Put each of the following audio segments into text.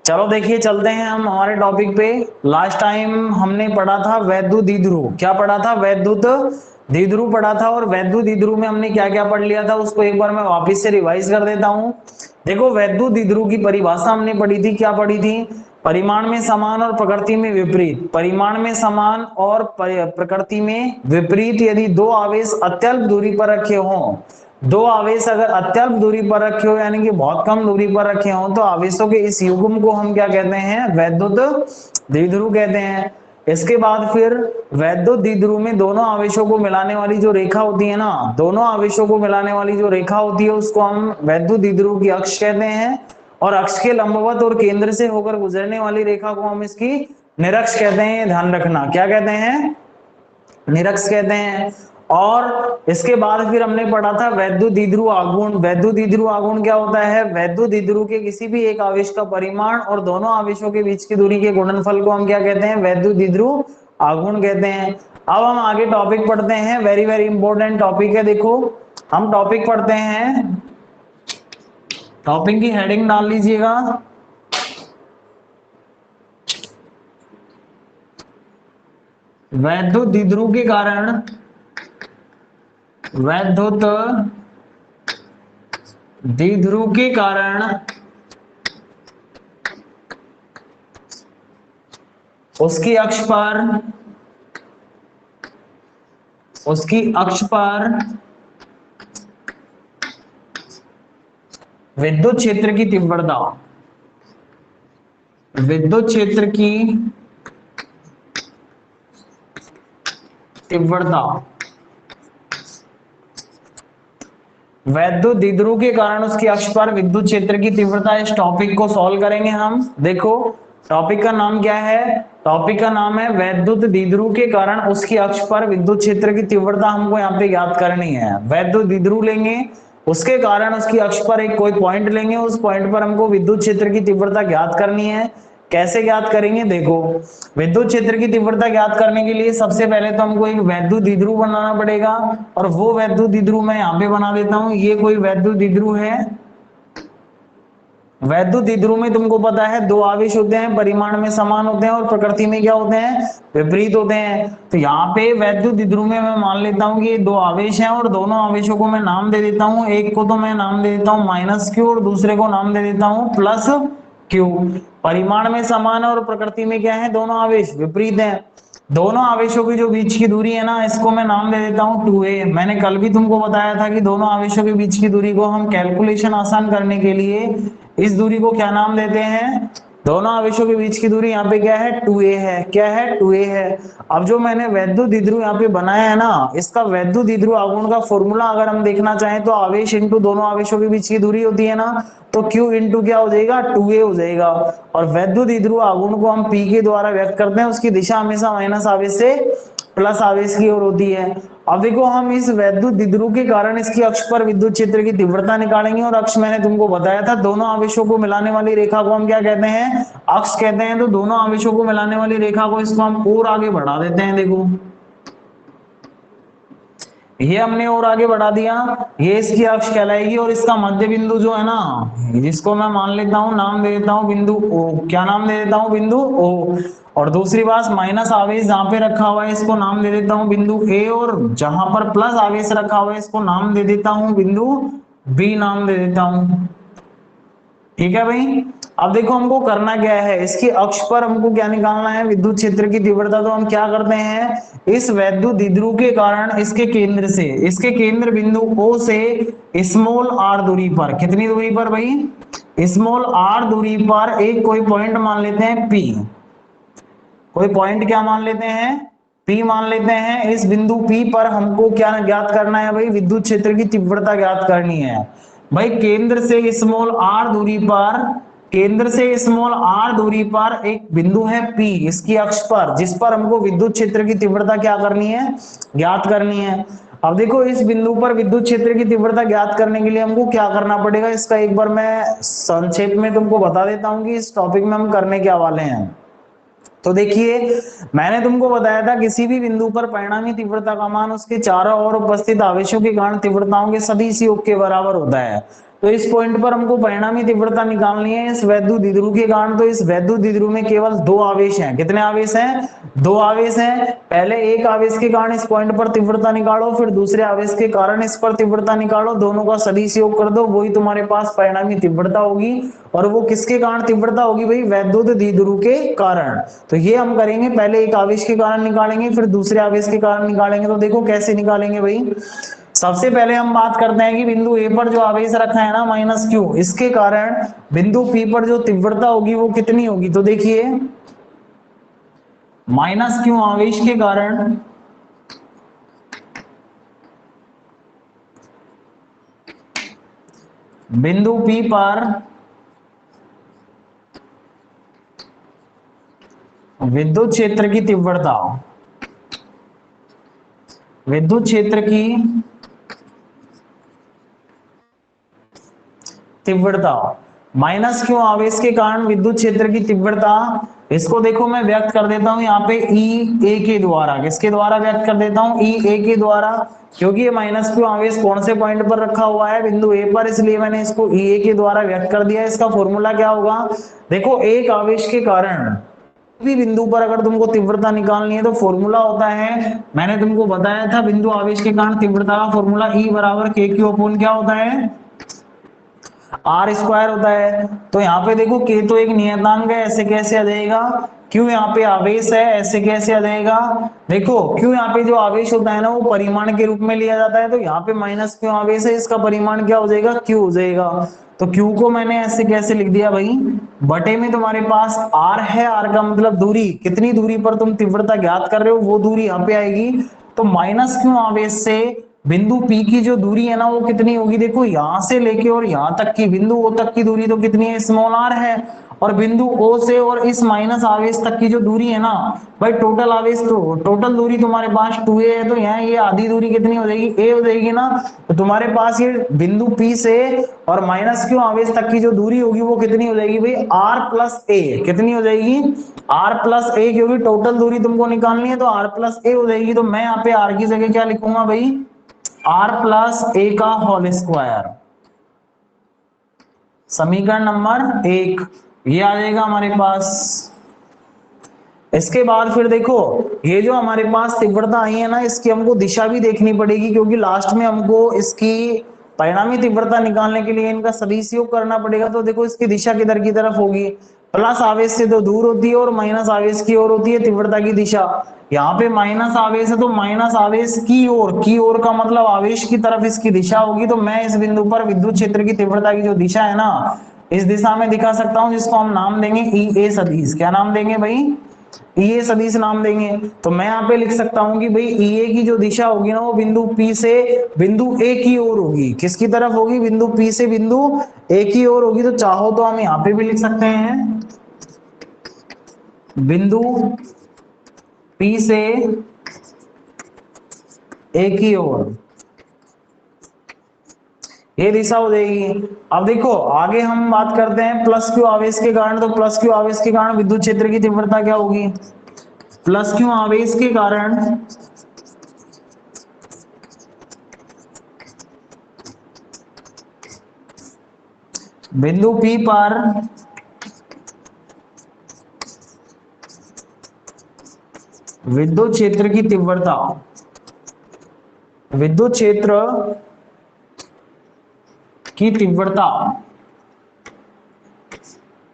चलो देखिए चलते हैं हम हमारे टॉपिक पे। लास्ट टाइम हमने पढ़ा था वैद्युत द्विध्रुव। क्या पढ़ा था? वैद्युत द्विध्रुव पढ़ा था। और वैद्युत द्विध्रुव में हमने क्या क्या पढ़ लिया था उसको एक बार मैं वापस से रिवाइज कर देता हूं। देखो वैद्युत द्विध्रुव की परिभाषा हमने पढ़ी थी। क्या पढ़ी थी? परिमाण में समान और प्रकृति में विपरीत। परिमाण में समान और प्रकृति में विपरीत यदि दो आवेश अत्यल्प दूरी पर रखे हों, दो आवेश अगर अत्यल्प दूरी पर रखे हो यानी कि बहुत कम दूरी पर रखे हो, तो आवेशों के इस युग्म को हम क्या कहते हैं? वैद्युत द्विध्रुव कहते हैं। इसके बाद फिर वैद्युत द्विध्रुव में दोनों आवेशों को मिलाने वाली जो रेखा होती है ना, दोनों आवेशों को मिलाने वाली जो रेखा होती है उसको हम वैद्युत द्विध्रुव की अक्ष कहते हैं। और अक्ष के लंबवत और केंद्र से होकर गुजरने वाली रेखा को हम इसकी निरक्ष कहते हैं। ध्यान रखना, क्या कहते हैं? निरक्ष कहते हैं। और इसके बाद फिर हमने पढ़ा था वैद्युत द्विध्रुव आघूर्ण। वैद्युत द्विध्रुव आघूर्ण क्या होता है? वैद्युत द्विध्रुव के किसी भी एक आवेश का परिमाण और दोनों आवेशों के बीच की दूरी के गुणनफल को हम क्या कहते हैं? वैद्युत द्विध्रुव आघूर्ण कहते हैं। अब हम आगे टॉपिक पढ़ते हैं। वेरी वेरी इंपॉर्टेंट टॉपिक है। देखो हम टॉपिक पढ़ते हैं, टॉपिक की हेडिंग डाल लीजिएगा वैद्युत द्विध्रुव के कारण, वैद्युत द्विध्रुव के कारण उसकी अक्ष पर, उसकी अक्ष पर विद्युत क्षेत्र की तीव्रता, विद्युत क्षेत्र की तीव्रता, वैद्युत द्विध्रुव के कारण उसकी अक्ष पर विद्युत क्षेत्र की तीव्रता। इस टॉपिक को सॉल्व करेंगे हम। देखो टॉपिक का नाम क्या है? टॉपिक का नाम है वैद्युत द्विध्रुव के कारण उसकी अक्ष पर विद्युत क्षेत्र की तीव्रता हमको यहाँ पे ज्ञात करनी है। वैद्युत द्विध्रुव लेंगे, उसके कारण उसकी अक्ष पर एक कोई पॉइंट लेंगे, उस पॉइंट पर हमको विद्युत क्षेत्र की तीव्रता ज्ञात करनी है। कैसे ज्ञात करेंगे? देखो विद्युत क्षेत्र की तीव्रता ज्ञात करने के लिए सबसे पहले तो हमको एक वैद्युत द्विध्रुव बनाना पड़ेगा। और वो वैद्युत द्विध्रुव मैं यहाँ पे बना देता हूं। ये कोई वैद्युत द्विध्रुव है। वैद्युत द्विध्रुव में तुमको पता है दो आवेश होते हैं, परिमाण में समान होते हैं और प्रकृति में क्या होते हैं? विपरीत होते हैं। तो यहाँ पे वैद्युत द्विध्रुव में मैं मान लेता हूँ कि ये दो आवेश हैं और दोनों आवेशों को मैं नाम दे देता हूँ। एक को तो मैं नाम दे देता हूँ माइनस क्यू और दूसरे को नाम दे देता हूँ प्लस क्यू। परिमाण में समान है और प्रकृति में क्या है? दोनों आवेश विपरीत हैं। दोनों आवेशों की जो बीच की दूरी है ना, इसको मैं नाम दे देता हूं 2a। मैंने कल भी तुमको बताया था कि दोनों आवेशों के बीच की दूरी को हम कैलकुलेशन आसान करने के लिए इस दूरी को क्या नाम देते हैं? दोनों आवेशों के बीच की दूरी यहाँ पे क्या है? 2a है। क्या है? 2a है। अब जो मैंने वैद्युत द्विध्रुव यहाँ पे बनाया है ना, इसका वैद्युत द्विध्रुव आघूर्ण का फॉर्मूला अगर हम देखना चाहें तो आवेश इंटू दोनों आवेशों के बीच की दूरी होती है ना, तो Q इंटू क्या हो जाएगा? 2a हो जाएगा। और वैद्युत द्विध्रुव आघूर्ण को हम P के द्वारा व्यक्त करते हैं। उसकी दिशा हमेशा माइनस आवेश से प्लस आवेश की ओर होती है। अब देखो हम इस वैद्युत द्विध्रुव के कारण इसकी अक्ष पर विद्युत क्षेत्र की तीव्रता निकालेंगे। और अक्ष मैंने तुमको बताया था, दोनों आवेशों को मिलाने वाली रेखा को हम क्या कहते हैं? अक्ष कहते हैं। तो दोनों आवेशों को मिलाने वाली रेखा को इसको हम और आगे बढ़ा देते हैं। देखो ये हमने और आगे बढ़ा दिया, ये इसकी अक्ष कहलाएगी। और इसका मध्य बिंदु जो है ना, जिसको मैं मान लेता हूं, नाम दे देता हूं बिंदु ओ। क्या नाम दे देता हूं? बिंदु ओ। और दूसरी बात, माइनस आवेश जहां पे रखा हुआ है इसको नाम दे देता हूं बिंदु ए। और जहां पर प्लस आवेश रखा हुआ है इसको नाम दे देता हूं बिंदु बी, नाम दे देता हूं। ठीक है भाई। अब देखो हमको करना क्या है, इसकी अक्ष पर हमको क्या निकालना है? विद्युत क्षेत्र की तीव्रता। तो हम क्या करते हैं, इस वैद्युत द्विध्रुव के कारण इसके केंद्र से, इसके केंद्र बिंदु O से स्मॉल r दूरी पर, कितनी दूरी पर भाई? स्मॉल r दूरी पर एक कोई पॉइंट मान लेते हैं P। कोई पॉइंट क्या मान लेते हैं? P मान लेते हैं। इस बिंदु P पर हमको क्या ज्ञात करना है भाई? विद्युत क्षेत्र की तीव्रता ज्ञात करनी है। भाई केंद्र से स्मॉल r दूरी पर, केंद्र से स्मॉल r दूरी पर एक बिंदु है P इसकी अक्ष पर, जिस पर हमको विद्युत क्षेत्र की तीव्रता क्या करनी है? ज्ञात करनी है। अब देखो इस बिंदु पर विद्युत क्षेत्र की तीव्रता ज्ञात करने के लिए हमको क्या करना पड़ेगा, इसका एक बार मैं संक्षेप में तुमको बता देता हूं कि इस टॉपिक में हम करने क्या वाले हैं। तो देखिए मैंने तुमको बताया था किसी भी बिंदु पर परिणामी तीव्रता का मान उसके चारों ओर उपस्थित आवेशों के कारण तीव्रताओं के सदिश योग के बराबर होता है। तो इस पॉइंट पर हमको परिणामी तीव्रता निकालनी है इस वैद्युत द्विध्रुव के कारण। तो इस वैद्युत द्विध्रुव में केवल दो आवेश हैं। कितने आवेश हैं? दो आवेश हैं। पहले एक आवेश के कारण इस पॉइंट पर तीव्रता निकालो, फिर दूसरे आवेश के कारण इस पर तीव्रता निकालो, दोनों का सदिश योग कर दो, वही तुम्हारे पास परिणामी तीव्रता होगी। और वो किसके कारण तीव्रता होगी भाई? वैद्युत द्विध्रुव के कारण। तो ये हम करेंगे, पहले एक आवेश के कारण निकालेंगे, फिर दूसरे आवेश के कारण निकालेंगे। तो देखो कैसे निकालेंगे भाई। सबसे पहले हम बात करते हैं कि बिंदु ए पर जो आवेश रखा है ना माइनस क्यू, इसके कारण बिंदु पी पर जो तीव्रता होगी वो कितनी होगी? तो देखिए माइनस क्यू आवेश के कारण बिंदु पी पर विद्युत क्षेत्र की तीव्रता, विद्युत क्षेत्र की तीव्रता माइनस क्यू आवेश के कारण विद्युत क्षेत्र की तीव्रता, इसको देखो मैं व्यक्त कर देता हूं यहाँ पे ई ए के द्वारा। किसके द्वारा व्यक्त कर देता हूं? ई ए के द्वारा। क्योंकि ये माइनस क्यू आवेश कौन से पॉइंट पर रखा हुआ है? बिंदु ए पर, इसलिए मैंने इसको ई ए के द्वारा व्यक्त कर दिया। इसका फॉर्मूला क्या होगा? देखो एक आवेश के कारण भी बिंदु पर अगर तुमको तीव्रता निकालनी है तो फॉर्मूला होता है, मैंने तुमको बताया था, बिंदु आवेश के कारण तीव्रता का फॉर्मूला ई बराबर के क्यू अपॉन क्या होता है? आर स्क्वायर होता है। तो यहाँ पे देखो के तो एक नियतांक है, ऐसे कैसे आ जाएगा? क्यों यहाँ पे आवेश है, ऐसे कैसे आ जाएगा? देखो क्यों यहाँ पे जो आवेश होता है ना वो परिमाण के रूप में लिया जाता है। तो यहाँ पे माइनस क्यों आवेश है, इसका परिमाण क्या हो जाएगा? क्यू हो जाएगा। तो क्यू को मैंने ऐसे कैसे लिख दिया भाई? बटे में तुम्हारे पास आर है, आर का मतलब दूरी, कितनी दूरी पर तुम तीव्रता ज्ञात कर रहे हो वो दूरी यहाँ पे आएगी। तो माइनस क्यू आवेश से बिंदु P की जो दूरी है ना वो कितनी होगी? देखो यहां से लेके और यहां तक की, बिंदु O तक की दूरी तो कितनी है? स्मॉल r है। और बिंदु O से और इस माइनस आवेश तक की जो दूरी है ना भाई, टोटल आवेश तो टोटल दूरी तुम्हारे पास 2a है। तो यहाँ ये आधी दूरी कितनी हो जाएगी? a हो जाएगी ना। तो तुम्हारे पास ये बिंदु P से और माइनस क्यू आवेश तक की जो दूरी होगी वो कितनी हो जाएगी भाई? r plus a। कितनी हो जाएगी? r प्लस a, क्योंकि टोटल दूरी तुमको निकालनी है तो r प्लस a हो जाएगी। तो मैं यहाँ पे r की जगह क्या लिखूंगा भाई? आर प्लस ए का होल स्क्वायर। समीकरण नंबर 1 ये आ जाएगा हमारे पास। इसके बाद फिर देखो ये जो हमारे पास तीव्रता आई है ना, इसकी हमको दिशा भी देखनी पड़ेगी, क्योंकि लास्ट में हमको इसकी परिणामी तीव्रता निकालने के लिए इनका सदिश योग करना पड़ेगा। तो देखो इसकी दिशा किधर की तरफ होगी? प्लस आवेश से तो दूर होती है और माइनस आवेश की ओर होती है तीव्रता की दिशा। यहाँ पे माइनस आवेश है तो माइनस आवेश की ओर का मतलब आवेश की तरफ इसकी दिशा होगी। तो मैं इस बिंदु पर विद्युत क्षेत्र की तीव्रता की जो दिशा है ना इस दिशा में दिखा सकता हूं, जिसको हम नाम देंगे ई ए सदिश। क्या नाम देंगे भाई? ई ए सदिश नाम देंगे। तो मैं यहाँ पे लिख सकता हूं कि भाई ई ए की जो दिशा होगी ना वो बिंदु पी से बिंदु ए की ओर होगी। किसकी तरफ होगी? बिंदु पी से बिंदु ए की ओर होगी। तो चाहो तो हम यहाँ पे भी लिख सकते हैं बिंदु पी से ए की ओर, ये दिशा हो जाएगी। अब देखो आगे हम बात करते हैं प्लस क्यू आवेश के कारण। तो प्लस क्यू आवेश के कारण विद्युत क्षेत्र की तीव्रता क्या होगी? प्लस क्यू आवेश के कारण बिंदु P पर विद्युत क्षेत्र की तीव्रता, विद्युत क्षेत्र की तीव्रता,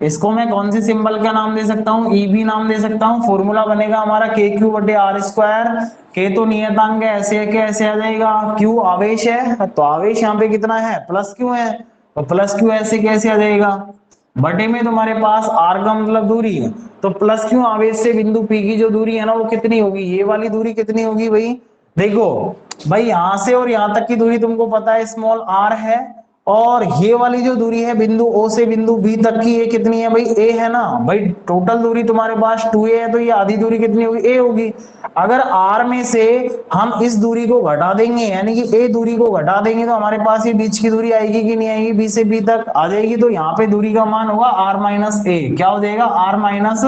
इसको मैं कौन सी सिंबल का नाम दे सकता हूं? EB नाम दे सकता हूं। फॉर्मूला बनेगा हमारा के क्यू बटे आर स्क्वायर। के तो नियतांक है, ऐसे के ऐसे आ जाएगा। क्यू आवेश है तो आवेश यहाँ पे कितना है? प्लस क्यू है। तो प्लस क्यू ऐसे कैसे आ जाएगा? बटे में तुम्हारे पास आर का मतलब दूरी है। तो प्लस क्यू आवेश से बिंदु पी की जो दूरी है ना वो कितनी होगी? ये वाली दूरी कितनी होगी भाई? देखो भाई यहां से और यहां तक की दूरी तुमको पता है स्मॉल आर है। और ये वाली जो दूरी है बिंदु ओ से बिंदु बी तक की, ये कितनी है भाई? ए है ना भाई। टोटल दूरी तुम्हारे पास 2a है, तो ये आधी दूरी कितनी होगी? ए होगी। अगर r में से हम इस दूरी को घटा देंगे, यानी कि a दूरी को घटा देंगे, तो हमारे पास ये बीच की दूरी आएगी कि नहीं आएगी? b से b तक आ जाएगी। तो यहाँ पे दूरी का मान होगा r माइनस ए। क्या हो जाएगा? r माइनस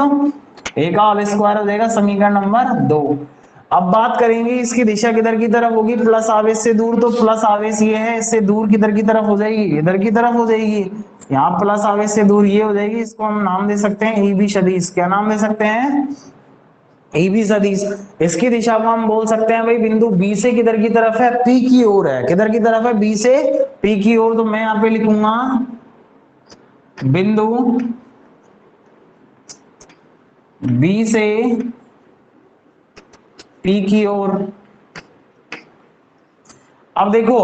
ए का होल स्क्वायर हो जाएगा। समीकरण नंबर 2। अब बात करेंगे इसकी दिशा किधर की तरफ होगी, प्लस आवेश से दूर, तो प्लस आवेश ये है, इससे दूर किधर की तरफ हो जाएगी, इधर की तरफ हो जाएगी। यहाँ प्लस आवेश से दूर ये हो जाएगी, इसको हम नाम दे सकते हैं ईबी सदिश। क्या नाम दे सकते हैं, ईबी सदिश। इसकी दिशा को हम बोल सकते हैं भाई बिंदु बी से किधर की तरफ है, पी की ओर है। किधर की तरफ है, बी से पी की ओर। तो मैं यहाँ पे लिखूंगा बिंदु बी से पी की ओर। अब देखो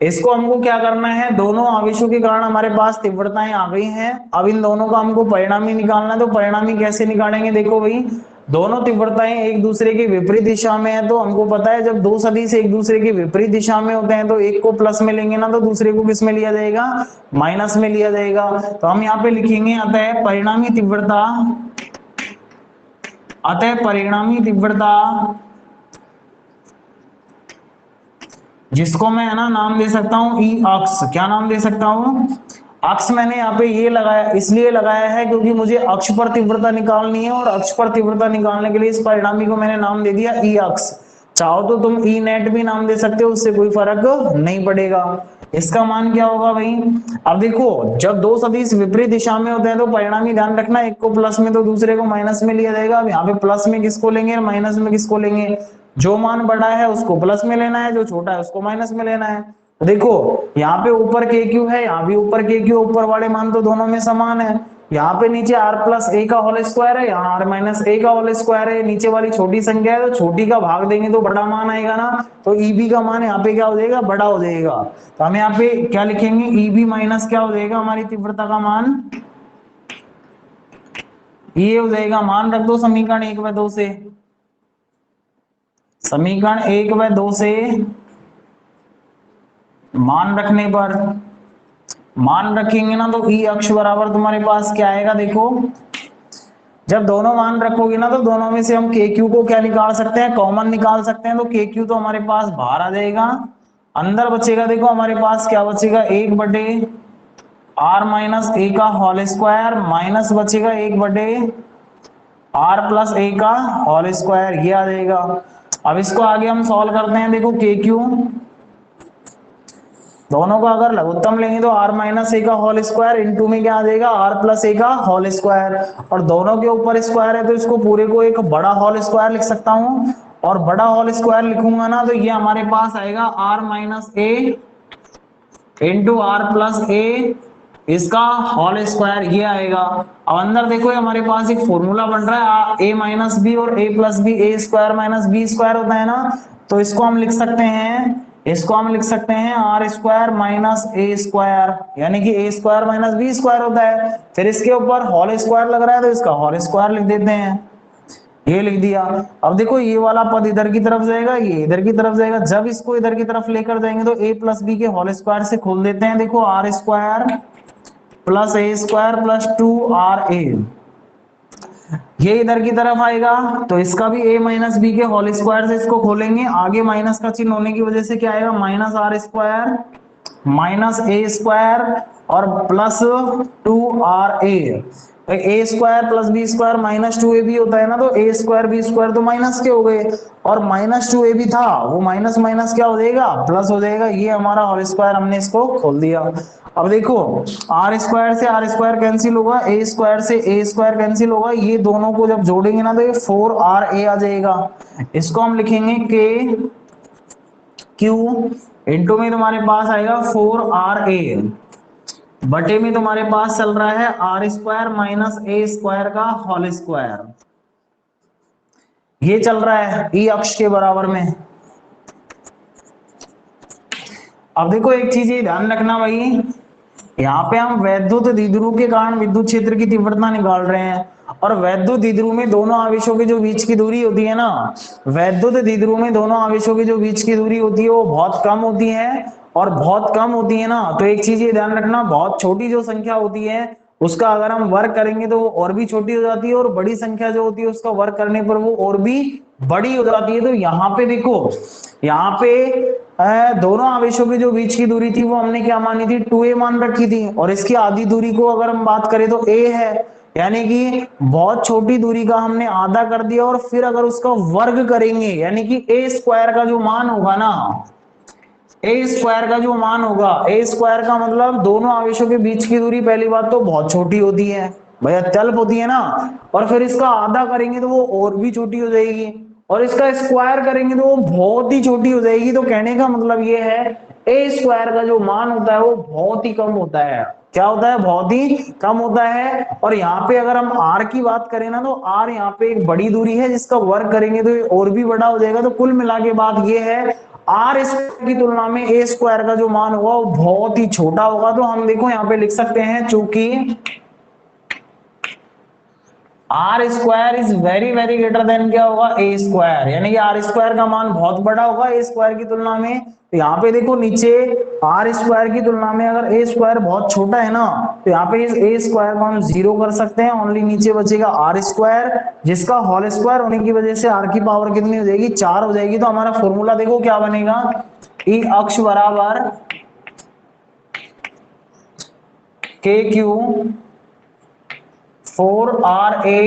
इसको हमको क्या करना है, दोनों आवेशों के कारण हमारे पास तीव्रताएं आ गई हैं। अब इन दोनों का हमको परिणामी निकालना है। तो परिणामी कैसे निकालेंगे, देखो भाई दोनों तीव्रताएं एक दूसरे की विपरीत दिशा में है, तो हमको पता है जब दो सदिश एक दूसरे की विपरीत दिशा में होते हैं तो एक को प्लस में लेंगे ना, तो दूसरे को किस में लिया जाएगा, माइनस में लिया जाएगा। तो हम यहाँ पे लिखेंगे अतः परिणामी तीव्रता, अतः परिणामी तीव्रता, जिसको मैं है ना नाम दे सकता हूं ई अक्ष। क्या नाम दे सकता हूं, अक्ष। मैंने यहाँ पे ये लगाया, इसलिए लगाया है क्योंकि मुझे अक्ष पर तीव्रता निकालनी है, और अक्ष पर तीव्रता निकालने के लिए इस परिणामी को मैंने नाम दे दिया ई अक्ष। चाहो तो तुम ई नेट भी नाम दे सकते हो, उससे कोई फर्क नहीं पड़ेगा। इसका मान क्या होगा भाई, अब देखो जब दो सदिश विपरीत दिशा में होते हैं तो परिणामी ध्यान रखना, एक को प्लस में तो दूसरे को माइनस में लिया जाएगा। अब यहाँ पे प्लस में किसको लेंगे, माइनस में किसको लेंगे, जो मान बड़ा है उसको प्लस में लेना है, जो छोटा है उसको माइनस में लेना है। तो देखो यहाँ पे ऊपर के क्यू है, यहाँ भी ऊपर के क्यू, ऊपर वाले मान तो दोनों में समान है। यहाँ पे नीचे r प्लस ए का होल स्क्वायर है, यहाँ r माइनस ए का होल स्क्वायर है। नीचे वाली छोटी संख्या है तो छोटी का भाग देंगे तो बड़ा मान आएगा ना, तो ईबी का मान यहाँ पे क्या हो जाएगा, बड़ा हो जाएगा। तो हम यहाँ पे क्या लिखेंगे, ईबी माइनस क्या हो जाएगा, हमारी तीव्रता का मान ये हो जाएगा। मान रख दो समीकरण 1 व 2 से, समीकरण 1 व 2 से मान रखने पर, मान रखेंगे ना तो ई अक्ष बराबर तुम्हारे पास क्या आएगा, देखो जब दोनों मान रखोगे ना तो दोनों में से हम के क्यू को क्या निकाल सकते हैं, कॉमन निकाल सकते हैं। तो के क्यू तो हमारे पास बाहर आ जाएगा, अंदर बचेगा देखो हमारे पास क्या बचेगा, 1 बटे आर माइनस ए का होल स्क्वायर, माइनस बचेगा 1 बटे आर प्लस ए का होल स्क्वायर, ये आ जाएगा। अब इसको आगे हम सॉल्व करते हैं। देखो के क्यू दोनों का अगर लघुत्तम लेंगे तो r माइनस ए का होल स्क्वायर इंटू में क्या आ जाएगा, r प्लस ए का होल स्क्वायर, और दोनों के ऊपर स्क्वायर है तो इसको पूरे को एक बड़ा होल स्क्वायर लिख सकता हूं। और बड़ा होल स्क्वायर लिखूंगा ना तो ये हमारे पास आएगा r minus A into R plus A इसका होल स्क्वायर, ये आएगा। अब अंदर देखो हमारे पास एक फॉर्मूला बन रहा है, a माइनस बी और a plus B, A square minus B square होता है ना, तो इसको हम लिख सकते हैं, इसको हम लिख सकते हैं R square minus A square, यानी कि A square minus B square होता है। फिर इसके ऊपर होल स्क्वायर लग रहा है तो इसका होल स्क्वायर लिख देते हैं, ये लिख दिया। अब देखो ये वाला पद इधर की तरफ जाएगा, ये इधर की तरफ जाएगा, जब इसको इधर की तरफ लेकर जाएंगे तो a प्लस बी के होल स्क्वायर से खोल देते हैं। देखो R square plus A square plus 2ra, ये इधर की तरफ आएगा तो इसका भी a माइनस बी के होल स्क्वायर से इसको खोलेंगे, आगे माइनस का चिन्ह होने की वजह से क्या आएगा, minus R square minus A square और plus 2ra। A square plus B square minus 2ab होता है ना, तो ए स्क्वायर बी स्क्वायर तो माइनस के हो गए, और माइनस 2ab था वो माइनस माइनस क्या हो जाएगा, प्लस हो जाएगा। ये हमारा होल स्क्वायर हमने इसको खोल दिया। अब देखो आर स्क्वायर से आर स्क्वायर कैंसिल होगा, ए स्क्वायर से ए स्क्वायर कैंसिल होगा, ये दोनों को जब जोड़ेंगे ना तो ये 4ra आ जाएगा। इसको हम लिखेंगे के क्यू इंटू में तुम्हारे पास आएगा 4ra, बटे में तुम्हारे पास चल रहा है R square minus A square का होल स्क्वायर, ये चल रहा है ई अक्ष के बराबर में। अब देखो एक चीज ये ध्यान रखना भाई, यहाँ पे हम वैद्युत द्विध्रुव के कारण विद्युत क्षेत्र की तीव्रता निकाल रहे हैं, और वैद्युत द्विध्रुव में दोनों आवेशों के जो बीच की दूरी होती है ना, वैद्युत द्विध्रुव में दोनों आवेशों की जो बीच की दूरी होती है वो बहुत कम होती है, और बहुत कम होती है ना तो एक चीज ये ध्यान रखना, बहुत छोटी जो संख्या होती है उसका अगर हम वर्क करेंगे तो वो और भी छोटी हो जाती है, और बड़ी संख्या जो होती है उसका वर्क करने पर वो और भी बड़ी हो जाती है। तो यहाँ पे देखो, यहाँ पे दोनों आवेशों के जो बीच की दूरी थी वो हमने क्या मानी थी, 2a मान रखी थी, और इसकी आधी दूरी को अगर हम बात करें तो a है, यानी कि बहुत छोटी दूरी का हमने आधा कर दिया और फिर अगर उसका वर्ग करेंगे यानी कि ए स्क्वायर का जो मान होगा ना, ए स्क्वायर का जो मान होगा, ए स्क्वायर का मतलब दोनों आवेशों के बीच की दूरी पहली बात तो बहुत छोटी होती है भैया, अत्यल्प होती है ना, और फिर इसका आधा करेंगे तो वो और भी छोटी हो जाएगी, और इसका स्क्वायर करेंगे तो वो बहुत ही छोटी हो जाएगी। तो कहने का मतलब ये है ए स्क्वायर का जो मान होता है वो बहुत ही कम होता है। क्या होता है? बहुत ही कम होता है। और यहाँ पे अगर हम आर की बात करें ना, तो आर यहाँ पे एक बड़ी दूरी है जिसका वर्ग करेंगे तो ये और भी बड़ा हो जाएगा। तो कुल मिला के बात ये है आर स्क्वायर की तुलना में ए स्क्वायर का जो मान होगा वो बहुत ही छोटा होगा। तो हम देखो यहाँ पे लिख सकते हैं, चूंकि R square is very very greater than क्या होगा, ए स्क्वायर, यानी कि आर स्क्वायर का मान बहुत बड़ा होगा ए स्क्वायर की तुलना में। तो यहाँ पे देखो नीचे आर स्क्वायर की तुलना में अगर ए स्क्वायर बहुत छोटा है ना, तो यहाँ पे इस ए स्क्वायर को हम जीरो कर सकते हैं, ओनली नीचे बचेगा आर स्क्वायर, जिसका होल स्क्वायर होने की वजह से आर की पावर कितनी हो जाएगी, 4 हो जाएगी। तो हमारा फॉर्मूला देखो क्या बनेगा, ई अक्ष बराबर के क्यू 4 RA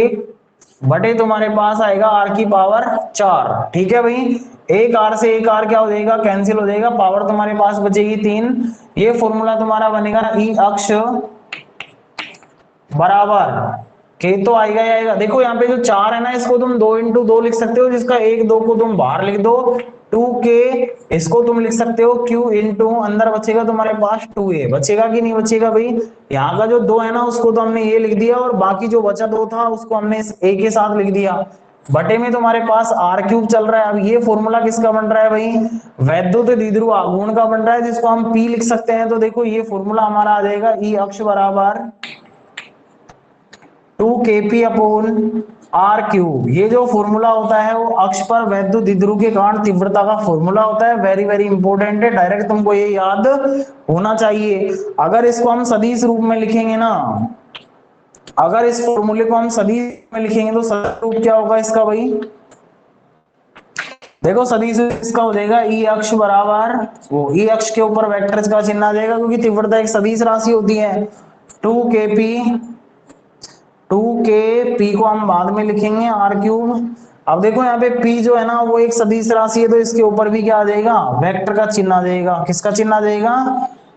बटे तुम्हारे पास आएगा आर की पावर 4। ठीक है भाई, एक आर से एक आर क्या हो जाएगा, कैंसिल हो जाएगा, पावर तुम्हारे पास बचेगी 3। ये फॉर्मूला तुम्हारा बनेगा ई अक्ष बराबर के, तो आएगा ही आएगा। देखो यहाँ पे जो 4 है ना, इसको तुम 2 × 2 लिख सकते हो, जिसका 1 2 को तुम बाहर लिख दो, 2k इसको तुम लिख सकते हो q इंटू अंदर बचेगा तुम्हारे पास 2a, बचेगा कि नहीं बचेगा भाई। यहाँ का जो 2 है ना उसको तो हमने ये लिख दिया, और बाकी जो बचा 2 था उसको हमने इस a के साथ लिख दिया, बटे में तुम्हारे पास r³ चल रहा है। अब ये फॉर्मूला किसका बन रहा है भाई, वैद्युत द्विध्रुव आघूर्ण का बन रहा है, जिसको हम p लिख सकते हैं। तो देखो ये फॉर्मूला हमारा आ जाएगा ई अक्ष बराबर 2kp अपॉन आर क्यूब। ये जो फॉर्मूला होता है वो अक्ष पर वैद्युत द्विध्रुव के कारण तीव्रता का फॉर्मूला होता है, वेरी वेरी इंपॉर्टेंट है, डायरेक्ट तुमको ये याद होना चाहिए। अगर इसको हम सदिश रूप में लिखेंगे ना, अगर इस फॉर्मूले को हम सदिश में लिखेंगे तो सदिश रूप क्या होगा इसका भाई, देखो सदिश इसका हो जाएगा ई अक्ष बराबर, वो ई अक्ष के ऊपर वेक्टर का चिन्ह आ जाएगा क्योंकि तीव्रता एक सदिश राशि होती है, 2kp, 2k p को हम बाद में लिखेंगे r³। अब देखो यहाँ पे p जो है ना वो एक सदिश राशि है, तो इसके ऊपर भी क्या आ जाएगा, वेक्टर का चिन्ह आ जाएगा। किसका चिन्ह आ जाएगा,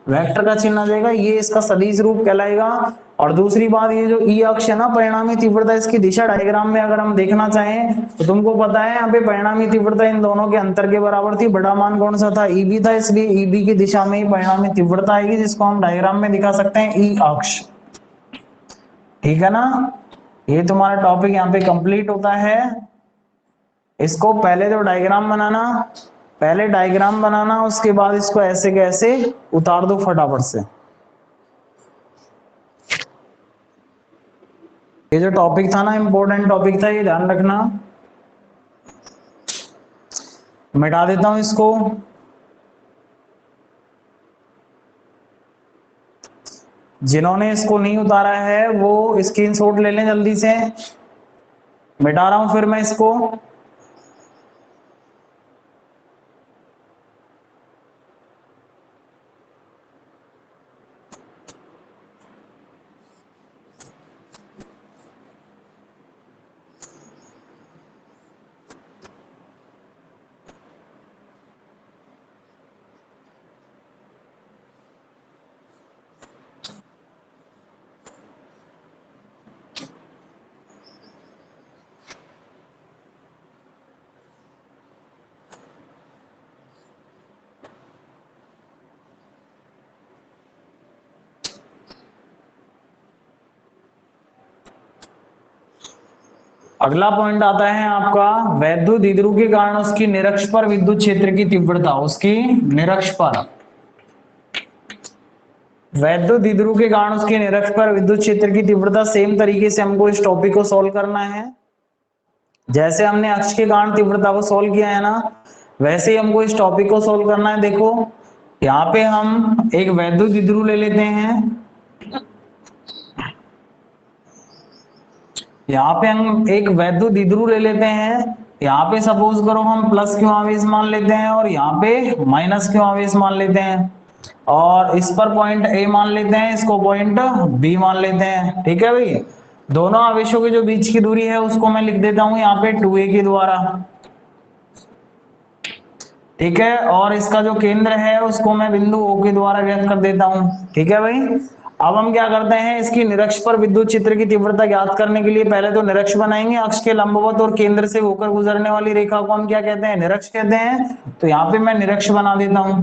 वेक्टर का चिन्ह आ जाएगा, ये इसका सदिश रूप कहलाएगा। और दूसरी बात, ये जो ई अक्ष है ना, परिणामी तीव्रता, इसकी दिशा डायग्राम में अगर हम देखना चाहें तो तुमको पता है यहाँ पे परिणामी तीव्रता इन दोनों के अंतर के बराबर थी। बड़ा मान कौन सा था, ईबी था, इसलिए ईबी की दिशा में ही परिणामी तीव्रता आएगी, जिसको हम डायग्राम में दिखा सकते हैं ई अक्ष। ठीक है ना, ये तुम्हारा टॉपिक यहाँ पे कंप्लीट होता है। इसको पहले तो डायग्राम बनाना, पहले डायग्राम बनाना, उसके बाद इसको ऐसे कैसे उतार दो फटाफट से। ये जो टॉपिक था ना, इंपॉर्टेंट टॉपिक था, ये ध्यान रखना। मिटा देता हूं इसको। जिन्होंने इसको नहीं उतारा है वो स्क्रीनशॉट ले लें जल्दी से। मिटा रहा हूं फिर मैं इसको। अगला पॉइंट आता है आपका, वैद्युत द्विध्रुव के कारण उसकी निरक्ष पर विद्युत क्षेत्र की तीव्रता, उसकी निरक्ष पर, वैद्युत द्विध्रुव के कारण उसके निरक्ष पर विद्युत क्षेत्र की तीव्रता। सेम तरीके से हमको इस टॉपिक को सॉल्व करना है, जैसे हमने अक्ष के कारण तीव्रता को सॉल्व किया है ना, वैसे ही हमको इस टॉपिक को सॉल्व करना है। देखो यहाँ पे हम एक वैद्युत द्विध्रुव ले लेते हैं, यहाँ पे हम एक वैद्युत द्विध्रुव ले लेते हैं। यहाँ पे सपोज करो हम प्लस क्यू आवेश मान लेते हैं और यहाँ पे माइनस क्यू आवेश मान लेते हैं, और इस पर पॉइंट ए मान लेते हैं, इसको पॉइंट बी मान लेते हैं। ठीक है भाई, दोनों आवेशों के जो बीच की दूरी है उसको मैं लिख देता हूं यहाँ पे 2a के द्वारा, ठीक है। और इसका जो केंद्र है उसको मैं बिंदु O के द्वारा व्यक्त कर देता हूं, ठीक है भाई। अब हम क्या करते हैं, इसकी निरक्ष पर विद्युत क्षेत्र की तीव्रता ज्ञात करने के लिए पहले तो निरक्ष बनाएंगे। अक्ष के लंबवत और केंद्र से होकर गुजरने वाली रेखा को हम क्या कहते हैं, निरक्ष कहते हैं। तो यहाँ पे मैं निरक्ष बना देता हूं।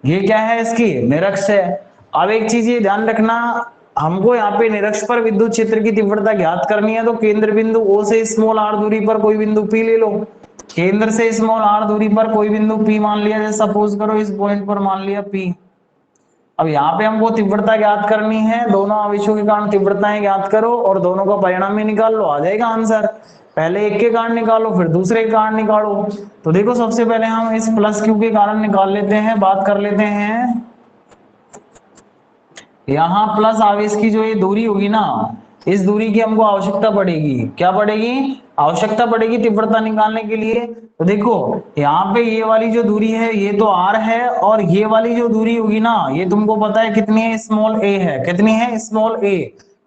ये क्या है, इसकी निरक्ष है। अब एक चीज ये ध्यान रखना, हमको यहाँ पे निरक्ष पर विद्युत क्षेत्र की तीव्रता ज्ञात करनी है, तो केंद्र बिंदु O से स्मॉल r दूरी पर कोई बिंदु P ले लो। केंद्र से स्मॉल r दूरी पर कोई बिंदु P मान लिया, जैसे सपोज करो इस पॉइंट पर मान लिया P। अब यहाँ पे हमको तीव्रता ज्ञात करनी है, दोनों आवेशों के कारण तीव्रताएं ज्ञात करो और दोनों का परिणाम ही निकाल लो, आ जाएगा आंसर। पहले एक के कारण निकालो फिर दूसरे के कारण निकालो। तो देखो सबसे पहले हम इस प्लस क्यू के कारण निकाल लेते हैं, बात कर लेते हैं। यहाँ प्लस आवेश की जो ये दूरी होगी ना, इस दूरी की हमको आवश्यकता पड़ेगी। क्या पड़ेगी, आवश्यकता पड़ेगी तीव्रता निकालने के लिए। तो देखो यहाँ पे ये वाली जो दूरी है ये तो r है, और ये वाली जो दूरी होगी ना ये तुमको पता है कितनी है, स्मॉल a है। कितनी है, स्मॉल a।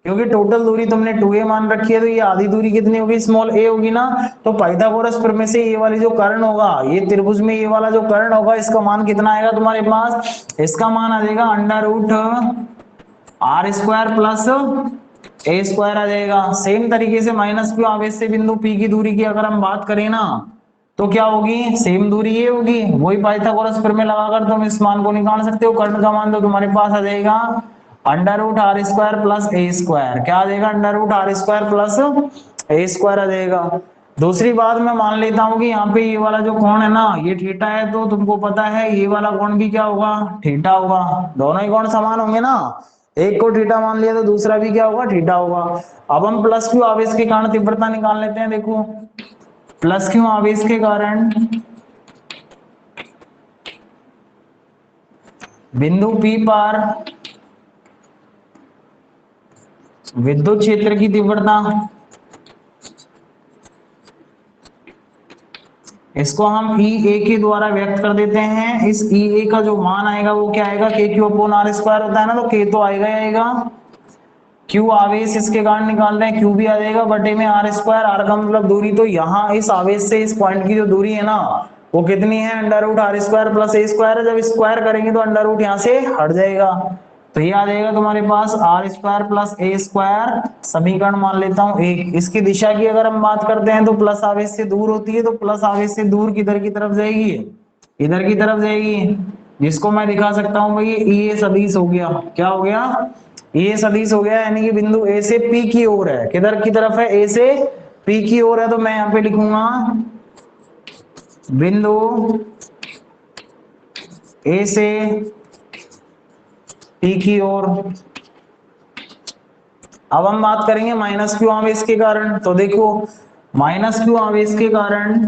क्योंकि टोटल दूरी तुमने 2a मान रखी है, तो ये आधी दूरी कितनी होगी, स्मॉल a होगी ना। तो पाइथागोरस प्रमेय से ये वाली जो कर्ण होगा, ये त्रिभुज में ये वाला जो कर्ण होगा, इसका मान कितना आएगा तुम्हारे पास, इसका मान आ जाएगा √r² प्लस a² आ जाएगा। सेम तरीके से माइनस क्यू आवेश से बिंदु P की दूरी की अगर हम बात करें ना, तो क्या होगी, सेम दूरी ये होगी। वही पाइथागोरस प्रमेय लगाकर तुम इस मान को निकाल सकते हो। कर्ण का मान तो तुम्हारे पास आ जाएगा √r² प्लस a²। क्या आ जाएगा, √r² प्लस a² आ जाएगा। दूसरी बात मैं मान लेता हूं कि यहाँ पे ये वाला जो कोण है ना ये थीटा है, तो तुमको पता है ये वाला कोण भी क्या होगा, थीटा होगा। दोनों ही कोण समान होंगे ना, एक को थीटा मान लिया तो दूसरा भी क्या होगा, थीटा होगा। अब हम प्लस क्यू आवेश के कारण तीव्रता निकाल लेते हैं। देखो प्लस क्यू आवेश के कारण बिंदु P पर विद्युत क्षेत्र की तीव्रता, इसको हम EA के द्वारा व्यक्त कर देते हैं। इस EA का जो मान आएगा वो क्या आएगा, KQ/r² होता है ना, तो K तो आएगा ही आएगा। Q आवेश इसके कारण निकाल रहे हैं, Q भी आ जाएगा बटे में r²। r का मतलब दूरी, तो यहाँ इस आवेश से इस पॉइंट की जो दूरी है ना वो कितनी है, √r² प्लस a²। जब स्क्वायर करेंगे तो अंडर यहाँ से हट जाएगा, तो ये आ जाएगा तुम्हारे पास r² प्लस a²। समीकरण मान लेता हूँ एक। इसकी दिशा की अगर हम बात करते हैं तो प्लस आवेश से दूर होती है, तो प्लस आवेश से दूर किधर की तरफ जाएगी, इधर की तरफ जाएगी, जिसको मैं दिखा सकता हूँ भाई ये सदिश हो गया। क्या हो गया, ये सदिश हो गया, यानी कि बिंदु ए से पी की ओर है। किधर की तरफ है, ए से पी की ओर है। तो मैं यहाँ पे लिखूंगा बिंदु ए से पी की ओर। अब हम बात करेंगे माइनस क्यू आवेश के कारण। तो देखो माइनस क्यू आवेश के कारण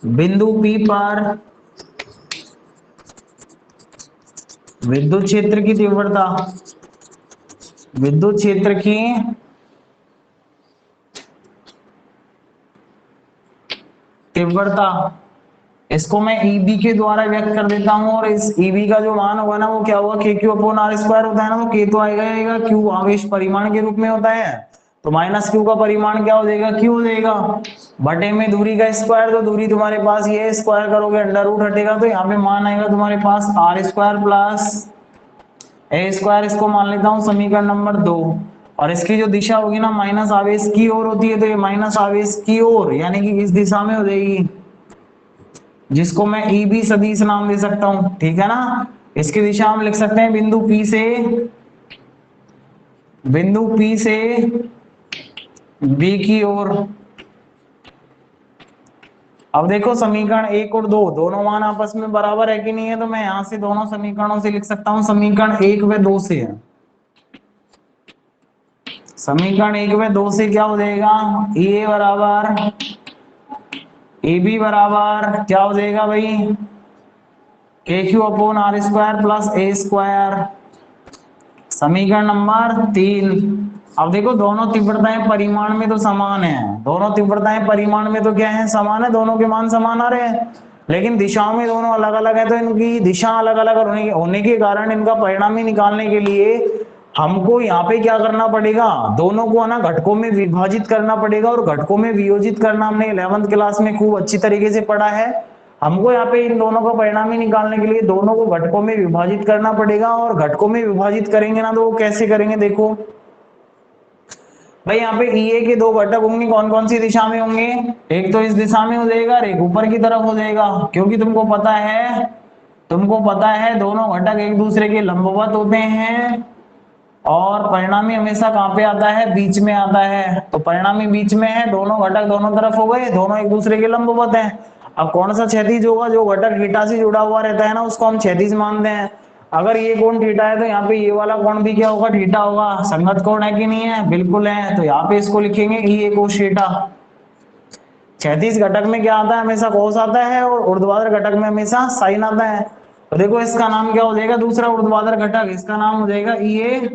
बिंदु P पर विद्युत क्षेत्र की तीव्रता, विद्युत क्षेत्र की तीव्रता, इसको मैं EB के द्वारा व्यक्त कर देता हूं। और इस EB का जो मान होगा ना वो क्या होगा, KQ/r² होता है ना, तो K तो आएगा आएगा। Q आवेश परिमाण के रूप में होता है, तो माइनस Q का परिमाण क्या हो जाएगा, Q हो जाएगा बटे में दूरी का स्क्वायर। तो दूरी तुम्हारे पास ये स्क्वायर करोगे अंडर रूट हटेगा, तो यहाँ पे मान आएगा तुम्हारे पास r² प्लस a²। इसको मान लेता हूँ समीकरण नंबर 2। और इसकी जो दिशा होगी ना माइनस आवेश की ओर होती है, तो ये माइनस आवेश की ओर यानी कि इस दिशा में हो जाएगी, जिसको मैं EB सदिश नाम दे सकता हूं, ठीक है ना। इसकी दिशा हम लिख सकते हैं बिंदु P से B की ओर। अब देखो समीकरण 1 और 2 दोनों मान आपस में बराबर है कि नहीं है, तो मैं यहां से दोनों समीकरणों से लिख सकता हूं। समीकरण 1 व 2 से है, समीकरण 1 व 2 से क्या हो जाएगा, EA बराबर EB बराबर क्या हो जाएगा भाई, KQ/r² प्लस a²। समीकरण नंबर 3। अब देखो दोनों तीव्रताएं परिमाण में तो समान है, दोनों तीव्रताएं परिमाण में तो क्या है, समान है, दोनों के मान समान आ रहे हैं। लेकिन दिशाओं में दोनों अलग अलग है, तो इनकी दिशा अलग अलग होने के कारण इनका परिणामी निकालने के लिए हमको यहाँ पे क्या करना पड़ेगा, दोनों को है ना घटकों में विभाजित करना पड़ेगा, और घटकों में वियोजित करना हमने 11th क्लास में खूब अच्छी तरीके से पढ़ा है। हमको यहाँ पे इन दोनों का परिणामी निकालने के लिए दोनों को घटकों में विभाजित करना पड़ेगा, और घटकों में विभाजित करेंगे ना तो वो कैसे करेंगे, देखो भाई यहाँ पे EA के दो घटक होंगे, कौन कौन सी दिशा में होंगे, एक तो इस दिशा में हो जाएगा और एक ऊपर की तरफ हो जाएगा, क्योंकि तुमको पता है दोनों घटक एक दूसरे के लंबवत होते हैं, और परिणामी हमेशा कहाँ पे आता है, बीच में आता है। तो परिणामी बीच में है, दोनों घटक दोनों तरफ हो गए, दोनों एक दूसरे के लंबवत हैं। अब कौन सा क्षैतिज होगा, जो घटक थीटा से जुड़ा हुआ रहता है ना उसको हम क्षैतिज मानते हैं। अगर ये कोण थीटा है तो यहाँ पे ये वाला कोण भी क्या होगा, थीटा होगा। संगत कोण है कि नहीं है, बिल्कुल है। तो यहाँ पे इसको लिखेंगे EA cos थीटा। क्षैतिज घटक में क्या आता है, हमेशा cos आता है, और ऊर्ध्वाधर घटक में हमेशा sin आता है। तो देखो इसका नाम क्या हो जाएगा, दूसरा ऊर्ध्वाधर घटक, इसका नाम हो जाएगा EA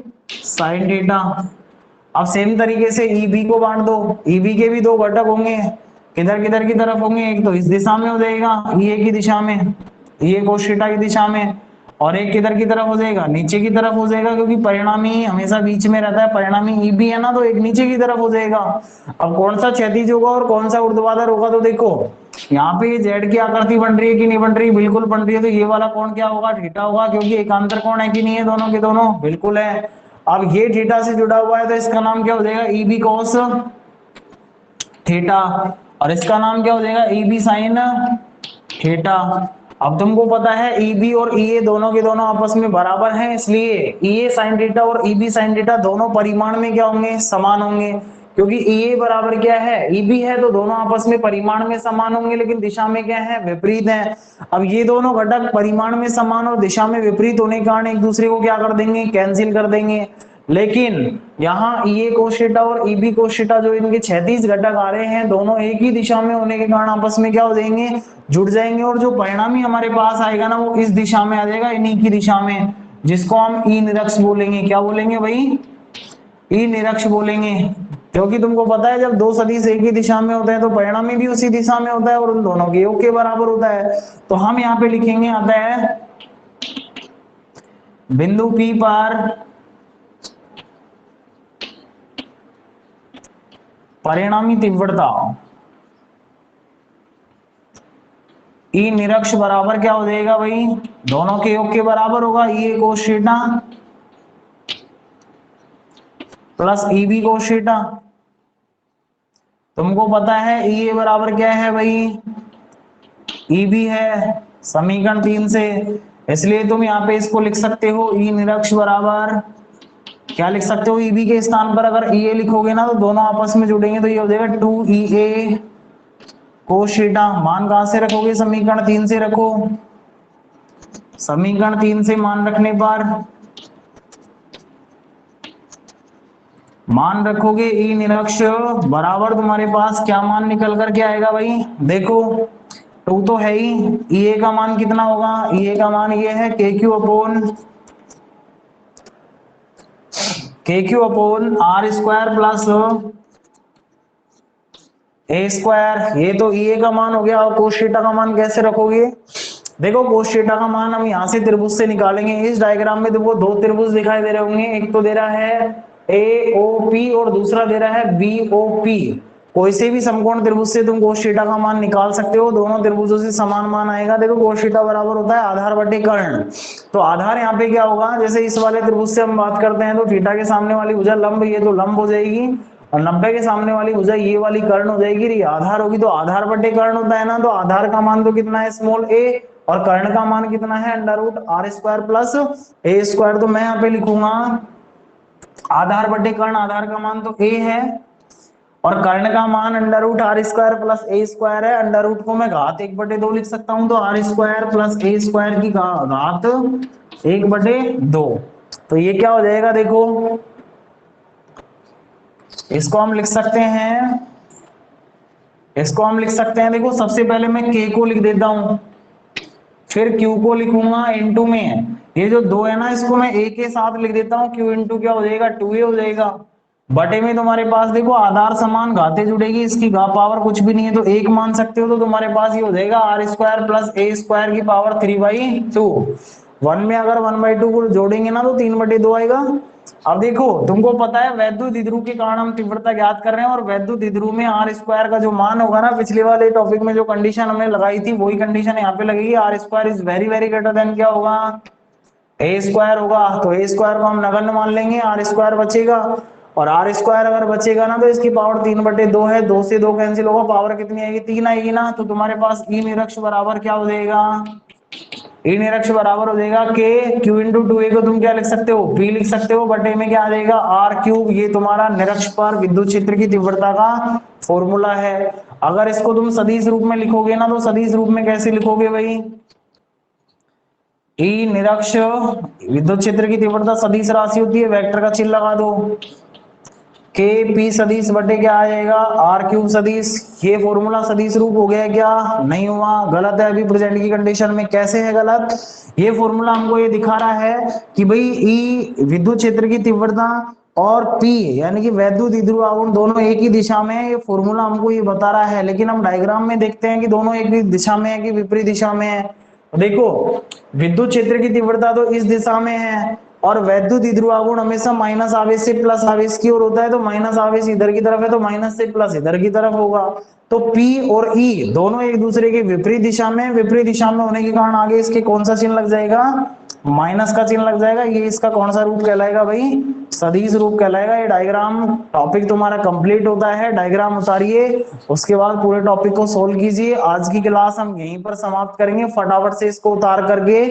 sin थीटा। अब सेम तरीके से EB को बांट दो, EB के भी दो घटक होंगे, किधर किधर की तरफ होंगे, एक तो इस दिशा में हो जाएगा EA की दिशा में, EA cos थीटा की दिशा में, और एक किधर की तरफ हो जाएगा, नीचे की तरफ हो जाएगा, क्योंकि परिणामी हमेशा बीच में रहता है, परिणामी EB है ना, तो एक नीचे की तरफ हो जाएगा। अब कौन सा क्षैतिज होगा और कौन सा ऊर्ध्वाधर होगा, तो देखो यहाँ पे जेड की आकृति बन रही है कि नहीं बन रही, बिल्कुल बन रही है। तो ये वाला कोण क्या होगा, थीटा होगा, क्योंकि एकांतर कोण है कि नहीं है दोनों के दोनों, बिल्कुल है। अब ये थीटा से जुड़ा हुआ है तो इसका नाम क्या हो जाएगा, EB cos थीटा, और इसका नाम क्या हो जाएगा, EB sin थीटा। अब तुमको पता है EB और EA दोनों के दोनों आपस में बराबर हैं, इसलिए EA sin थीटा और EB sin थीटा दोनों परिमाण में क्या होंगे, समान होंगे। क्योंकि EA बराबर क्या है, EB है, तो दोनों आपस में परिमाण में समान होंगे, लेकिन दिशा में क्या है, विपरीत है। अब ये दोनों घटक परिमाण में समान और दिशा में विपरीत होने के कारण एक दूसरे को क्या कर देंगे, कैंसिल कर देंगे। लेकिन यहाँ EA cos थीटा और EB cos थीटा जो इनके क्षैतिज घटक आ रहे हैं, दोनों एक ही दिशा में होने के कारण आपस में क्या हो जाएंगे, जुड़ जाएंगे, और जो परिणामी हमारे पास आएगा ना वो इस दिशा में आ जाएगा, इन्हीं की दिशा में, जिसको हम E निरक्ष बोलेंगे। क्या बोलेंगे भाई, E निरक्ष बोलेंगे। क्योंकि तुमको पता है जब दो सदिश एक ही दिशा में होते हैं तो परिणामी भी उसी दिशा में होता है, और उन दोनों के योग के बराबर होता है। तो हम यहाँ पे लिखेंगे, आता है बिंदु P पर परिणामी तीव्रता E निरक्ष बराबर क्या हो जाएगा भाई, दोनों के योग के बराबर होगा, EA cos theta plus EB cos theta. तुमको पता है EA बराबर क्या है भाई, EB है, समीकरण 3 से। इसलिए तुम यहाँ पे इसको लिख सकते हो, E निरक्ष बराबर क्या लिख सकते हो, EB के स्थान पर अगर EA लिखोगे ना तो दोनों आपस में जुड़ेंगे, तो ये हो जाएगा 2EA cos थीटा। मान कहां से रखोगे, समीकरण 3 से रखो। समीकरण 3 से मान रखने पर मान रखोगे E निरक्ष बराबर तुम्हारे पास क्या मान निकल कर के आएगा भाई, देखो 2 तो है ही, EA का मान कितना होगा, EA का मान ये है KQ upon R square plus A square. ये तो EA का मान हो गया। और cos थीटा का मान कैसे रखोगे, देखो cos थीटा का मान हम यहाँ से त्रिभुज से निकालेंगे। इस डायग्राम में तुमको दो त्रिभुज दिखाई दे रहे होंगे, एक तो दे रहा है AOP और दूसरा दे रहा है BOP। कोई से भी समकोण त्रिभुज से तुम cos थीटा का मान निकाल सकते हो, दोनों त्रिभुजों से समान मान आएगा। देखो cos थीटा बराबर होता है आधार बटे कर्ण। तो आधार यहाँ पे क्या होगा, जैसे इस वाले त्रिभुज से हम बात करते हैं तो थीटा के सामने वाली भुजा लंब, ये तो लंब हो जाएगी, और 90 के सामने वाली भुजा ये वाली कर्ण हो जाएगी, ये आधार होगी। तो आधार बटे कर्ण होता है ना, तो आधार का मान तो कितना है, स्मॉल a, और कर्ण का मान कितना है, under root R square plus A square. तो मैं यहाँ पे लिखूंगा आधार बटे कर्ण, आधार का मान तो a है, और कर्ण का मान under root R square plus A square है। अंडर रूट को मैं घात 1/2 लिख सकता हूं, तो R square plus A square की घात 1/2। तो ये क्या हो जाएगा, देखो इसको हम लिख सकते हैं, देखो सबसे पहले मैं K को लिख देता हूं, फिर Q को लिखूंगा इनटू में, ये जो 2 है ना इसको मैं A के साथ लिख देता हूं, Q इनटू क्या हो जाएगा, 2A हो जाएगा। बटे में तुम्हारे पास देखो आधार समान घाते जुड़ेगी, इसकी पावर कुछ भी नहीं है तो एक मान सकते हो, तो तुम्हारे पास ये हो जाएगा R square plus A square की पावर 3/2। वन में अगर 1/2 को जोड़ेंगे ना तो 3/2 आएगा। अब देखो तुमको पता है वैद्युत द्विध्रुव के कारण हम तीव्रता ज्ञात कर रहे हैं, और वैद्युत द्विध्रुव में आर स्क्वायर का जो मान होगा ना, पिछले वाले टॉपिक में जो कंडीशन हमने लगाई थी वही कंडीशन यहाँ पे लगेगी। R square is very very greater than क्या होगा, ए स्क्वायर होगा। तो ए स्क्वायर को हम नगण्य मान लेंगे, आर स्क्वायर बचेगा, और आर स्क्वायर अगर बचेगा ना तो इसकी पावर 3/2 है, 2 से 2 कैंसिल होगा, पावर कितनी आएगी, 3 आएगी ना। तो तुम्हारे पास ई निरक्ष बराबर क्या हो जाएगा, ई निरक्ष बराबर हो जाएगा के क्यू इंटू टू ए को तुम क्या लिख सकते हो, पी लिख सकते हो, बटे में क्या आ जाएगा आर क्यूब। ये तुम्हारा निरक्ष पर विद्युत क्षेत्र की तीव्रता का फॉर्मूला है। अगर इसको तुम सदिश रूप में लिखोगे ना तो सदिश रूप में कैसे लिखोगे भाई, ई निरक्ष विद्युत क्षेत्र की तीव्रता सदिश राशि होती है, वेक्टर का चिन्ह लगा दो, के पी सदिश बटे क्या आ जाएगा आर क्यूब सदिश। ये फॉर्मूला सदिश रूप हो गया क्या, नहीं हुआ, गलत है अभी प्रेजेंट की कंडीशन में। कैसे है गलत, ये फॉर्मूला हमको ये दिखा रहा है कि भाई ई विद्युत क्षेत्र की तीव्रता और पी यानी कि वैद्युत द्विध्रुव आघूर्ण दोनों एक ही दिशा में है, ये फॉर्मूला हमको ये बता रहा है। लेकिन हम डायग्राम में देखते हैं कि दोनों एक ही दिशा में है कि विपरीत दिशा में है। देखो विद्युत क्षेत्र की तीव्रता तो इस दिशा में है, और वैद्युत द्विध्रुव आघूर्ण हमेशा माइनस आवेश से प्लस आवेश की ओर होता है, तो माइनस आवेश इधर की तरफ है तो माइनस से प्लस इधर की तरफ होगा। तो P और E दोनों एक दूसरे के विपरीत दिशा में, विपरीत दिशा में होने के कारण आगे इसके कौन सा चिन्ह लग जाएगा, माइनस का चिन्ह लग जाएगा। ये इसका कौन सा रूप कहलाएगा भाई, सदिश रूप कहलाएगा। ये डायग्राम टॉपिक तुम्हारा कंप्लीट होता है, डायग्राम उतारिए, उसके बाद पूरे टॉपिक को सोल्व कीजिए। आज की क्लास हम यहीं पर समाप्त करेंगे, फटाफट से इसको उतार करके